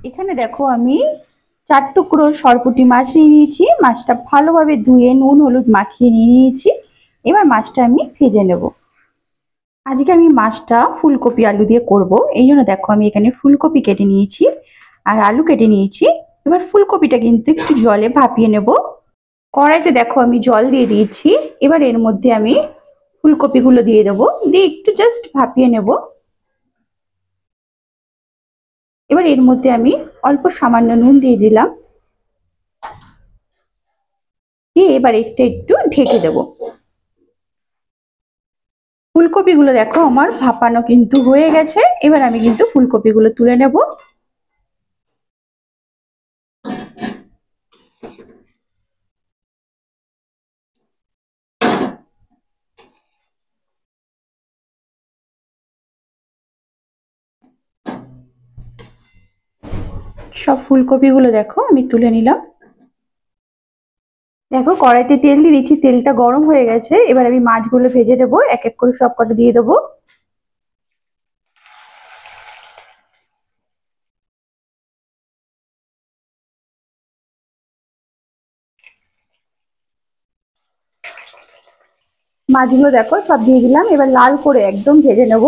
এখানে দেখো আমি 4 টুকরো সরপুঁটি মাছ নিয়ে নিয়েছি। মাছটা ভালোভাবে ধুয়ে নুন হলুদ মাখিয়ে নিয়ে নিয়েছি। এবার মাছটা আমি ভেজে নেব। আজকে আমি মাছটা ফুলকপি আলু দিয়ে করব, এই জন্য দেখো আমি এখানে ফুলকপি কেটে নিয়েছি আর আলু কেটে নিয়েছি। এবার ফুলকপিটা কিন্তু একটু জলে ভাপিয়ে নেব। কড়াইতে দেখো আমি জল দিয়ে দিয়েছি। এবার এর মধ্যে আমি ফুলকপিগুলো দিয়ে দেবো, দিয়ে একটু জাস্ট ভাপিয়ে নেব। এবার এর মধ্যে আমি অল্প সামান্য নুন দিয়ে দিলাম, দিয়ে এবার একটু ঢেকে দেবো। ফুলকপিগুলো দেখো আমার ভাপানো কিন্তু হয়ে গেছে। এবার আমি কিন্তু ফুলকপিগুলো তুলে নেব। সব ফুলকপিগুলো দেখো আমি তুলে নিলাম। দেখো কড়াইতে তেল দিয়ে দিচ্ছি, তেলটা গরম হয়ে গেছে। এবার আমি মাছগুলো ভেজে দেবো, এক এক করে সব কটা দিয়ে দেবো। মাছগুলো দেখো সব দিয়ে দিলাম, এবার লাল করে একদম ভেজে নেব।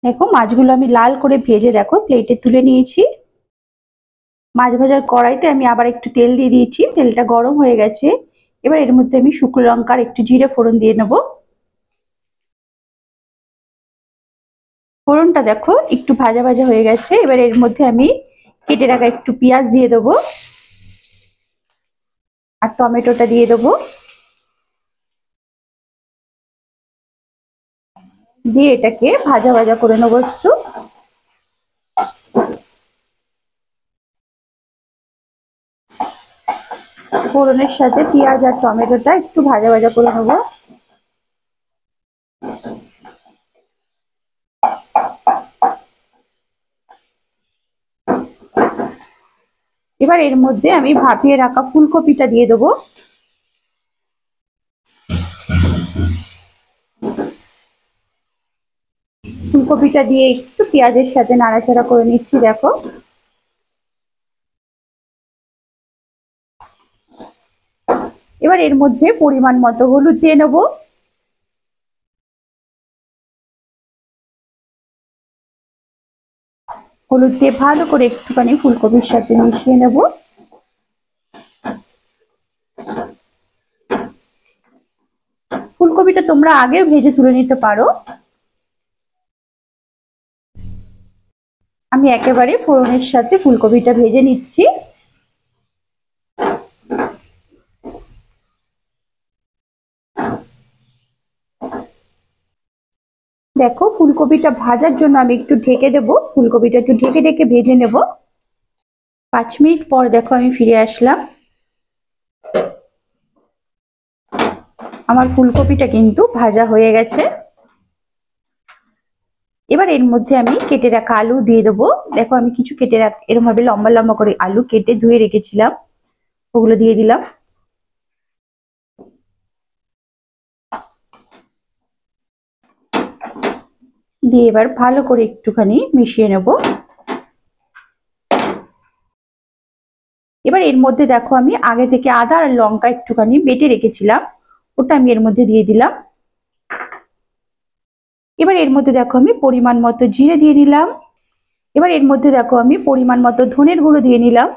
দেখো মাছগুলো আমি লাল করে ভেজে দেখো প্লেটে তুলে নিয়েছি। মাছ ভাজার কড়াইতে আমি আবার একটু তেল দিয়ে দিয়েছি, তেলটা গরম হয়ে গেছে। এবার এর মধ্যে আমি শুকনো লঙ্কার একটু জিরে ফোড়ন দিয়ে নেব। ফোড়নটা দেখো একটু ভাজা ভাজা হয়ে গেছে। এবার এর মধ্যে আমি কেটে রাখা একটু পেঁয়াজ দিয়ে দেবো আর টমেটোটা দিয়ে দেবো, দিয়ে এটাকে ভাজা ভাজা করে নেবো একটু। ফোড়নের সাথে পেঁয়াজ আর টমেটোটা একটু ভাজা ভাজা করে নেবো। এবার এর মধ্যে আমি ভাপিয়ে রাখা ফুলকপিটা দিয়ে দেবো। ফুলকপিটা দিয়ে একটু পেঁয়াজের সাথে নাড়াচাড়া করে নিচ্ছি দেখো। এবার এর মধ্যে পরিমাণ মতো হলুদ দিয়ে নেবো। হলুদ দিয়ে ভালো করে একটুখানি ফুলকপির সাথে মিশিয়ে নেব। ফুলকপিটা তোমরা আগেও ভেজে তুলে নিতে পারো। আমি একেবারে ফোড়নের সাথে ফুলকপিটা ভেজে নিচ্ছি। দেখো ফুলকপিটা ভাজার জন্য আমি একটু ঢেকে দেবো, ফুলকপিটা একটু ঢেকে ঢেকে ভেজে নেব। 5 মিনিট পর দেখো আমি ফিরে আসলাম। আমার ফুলকপিটা কিন্তু ভাজা হয়ে গেছে। এবার এর মধ্যে আমি কেটে রাখা আলু দিয়ে দেবো। দেখো আমি কিছু কেটে এরকম ভাবে লম্বা লম্বা করে আলু কেটে ধুয়ে রেখেছিলাম, ওগুলো দিয়ে দিলাম। দিয়ে এবার ভালো করে একটুখানি মিশিয়ে নেব। এবার এর মধ্যে দেখো আমি আগে থেকে আদা আর লঙ্কা একটুখানি বেটে রেখেছিলাম, ওটা আমি এর মধ্যে দিয়ে দিলাম। এবার এর মধ্যে দেখো আমি পরিমাণ মতো জিরে দিয়ে নিলাম। এবার এর মধ্যে দেখো আমি পরিমাণ মতো ধনের গুঁড়ো দিয়ে নিলাম।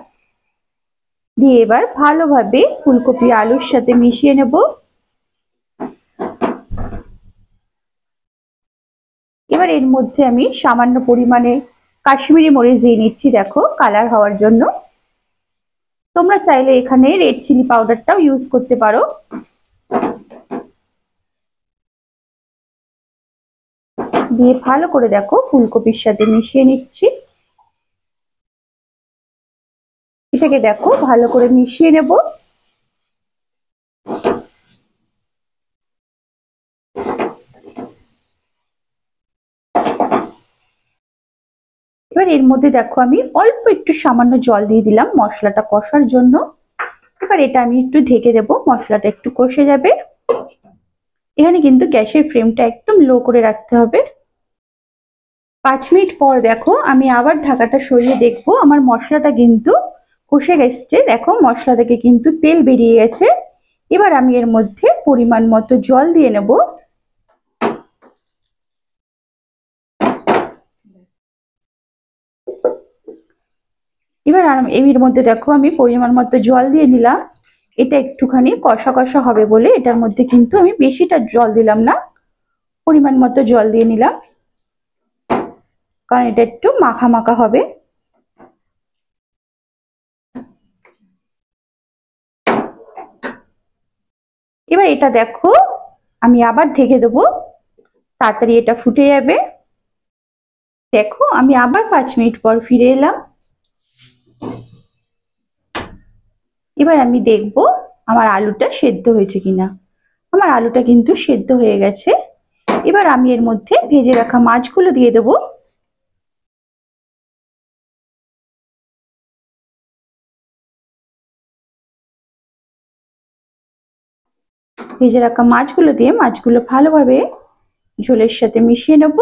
দিয়ে এবার ভালোভাবে ফুলকপি আলুর সাথে মিশিয়ে নেব। এবার এর মধ্যে আমি সামান্য পরিমাণে কাশ্মীরি মরিচ দিয়ে নিচ্ছি দেখো কালার হওয়ার জন্য। তোমরা চাইলে এখানে রেড চিলি পাউডারটাও ইউজ করতে পারো। দিয়ে ভালো করে দেখো ফুলকপির সাথে মিশিয়ে নিচ্ছি। এটাকে দেখো ভালো করে মিশিয়ে নেব। এবার এর মধ্যে দেখো আমি অল্প একটু সামান্য জল দিয়ে দিলাম মশলাটা কষার জন্য। এবার এটা আমি একটু ঢেকে দেবো, মশলাটা একটু কষে যাবে। এখানে কিন্তু গ্যাসের ফ্লেমটা একদম লো করে রাখতে হবে। 5 মিনিট পর দেখো আমি আবার ঢাকাটা সরিয়ে দেখবো আমার মশলাটা কিন্তু কষে গেছে। দেখো মশলা থেকে কিন্তু তেল বেরিয়ে গেছে। এবার আমি এর মধ্যে পরিমাণ মতো জল দিয়ে নেব। এবার এর মধ্যে দেখো আমি পরিমাণ মতো জল দিয়ে নিলাম। এটা একটুখানি কষা কষা হবে বলে এটার মধ্যে কিন্তু আমি বেশিটা জল দিলাম না, পরিমাণ মতো জল দিয়ে নিলাম, কারণ এটা একটু মাখা মাখা হবে। এবার এটা দেখো আমি আবার ঢেকে দেবো, তাড়াতাড়ি এটা ফুটে যাবে। দেখো আমি আবার 5 মিনিট পর ফিরে এলাম। এবার আমি দেখব আমার আলুটা সেদ্ধ হয়েছে কিনা। আমার আলুটা কিন্তু সেদ্ধ হয়ে গেছে। এবার আমি এর মধ্যে ভেজে রাখা মাছগুলো দিয়ে দেবো। ভেজে রাখা মাছগুলো দিয়ে মাছগুলো ভালোভাবে ঝোলের সাথে মিশিয়ে নেব।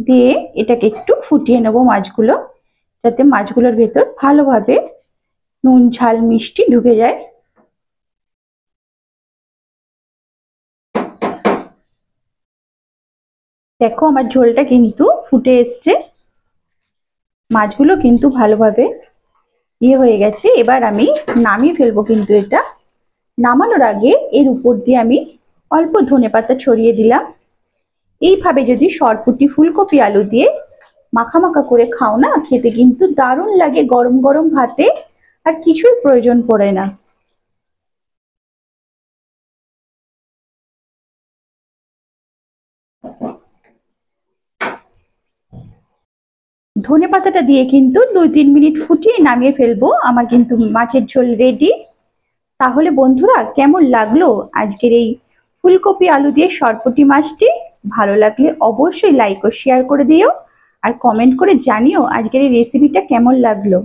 দিয়ে এটাকে একটু ফুটিয়ে নেব মাছগুলো, যাতে মাছগুলোর ভেতর ভালোভাবে নুন ঝাল মিষ্টি ঢুকে যায়। দেখো আমার ঝোলটা কিন্তু ফুটে এসছে, মাছগুলো কিন্তু ভালোভাবে হয়ে গেছে। এবার আমি নামিয়ে ফেলবো। কিন্তু এটা নামানোর আগে এর উপর দিয়ে আমি অল্প ধনেপাতা ছড়িয়ে দিলাম। এইভাবে যদি সরপুঁটি ফুলকপি আলু দিয়ে মাখা মাখা করে খাও না, খেতে কিন্তু দারুণ লাগে গরম গরম ভাতে, আর কিছুই প্রয়োজন পড়ে না। ধনেপাতাটা দিয়ে কিন্তু 2-3 মিনিট ফুটিয়ে নামিয়ে ফেলবো। আমার কিন্তু মাছের ঝোল রেডি। তাহলে বন্ধুরা কেমন লাগলো আজকের এই ফুলকপি আলু দিয়ে সরপুঁটি মাছটি? ভালো লাগলে অবশ্যই লাইক ও শেয়ার করে দিও, আর কমেন্ট করে জানিও আজকের এই রেসিপিটা কেমন লাগলো।